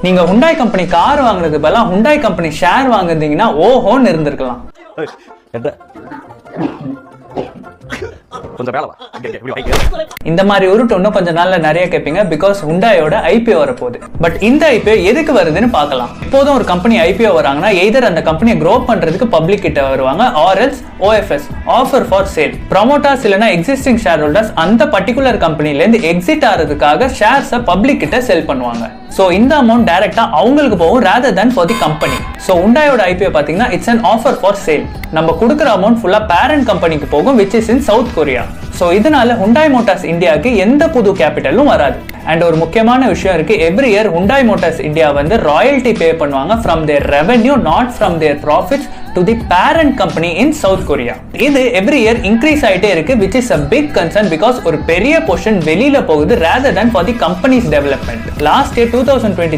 நீங்க Hyundai company car வாங்குறது பதிலா ஹுண்டாய் கம்பெனி ஷேர் வாங்குறீங்கன்னா ஓஹோன்னு இருந்திருக்கலாம். இந்த மாதிரி உருட்டு இன்னும் கொஞ்ச நாள்ல நிறைய கேட்பீங்க. பிகாஸ் ஹுண்டாயோட ஐபிஓ வரப்போகுது. பட் இந்த ஐபிஓ எதுக்கு வருதுன்னு பார்க்கலாம். இப்போதும் ஒரு கம்பெனி ஐபிஓ வராங்கன்னா எய்தர் அந்த கம்பெனியை க்ரோ பண்றதுக்கு பப்ளிக் கிட்ட வருவாங்க, or else OFS offer for sale. Promoters இல்லனா எக்ஸிஸ்டிங் ஷேர் ஹோல்டர்ஸ் அந்த பர்டிகுலர் கம்பெனில இருந்து எக்ஸிட் ஆகிறதுக்காக ஷேர்ஸை பப்ளிக் கிட்ட செல் பண்ணுவாங்க. சோ இந்த அமௌண்ட் டைரக்டா அவங்களுக்கு போகும் rather than for the company. So ஹுண்டாயோட ஐபிஓ பாத்தீங்கன்னா it's an offer for sale. நம்ம கொடுக்குற அமௌண்ட் ஃபுல்லா பேரண்ட் கம்பெனிக்கு போகும், which is in South Korea. So இதனால ஹுண்டாய் மோட்டார்ஸ் இந்தியாவுக்கு எந்த புது கேபிட்டலும் வராது. அண்ட் ஒரு முக்கியமான விஷயம் இருக்கு, every year Hyundai Motors India வந்து ராயல்டி பே பண்ணுவாங்க from their revenue, not from their profits to the parent company in South Korea. இது எவ்ரி இயர் இன்க்ரீஸ் ஆயிட்டே இருக்கு, which is a big concern because ஒரு பெரிய போர்ஷன் வெளியில போகுது rather than for the company's development. Last year 2023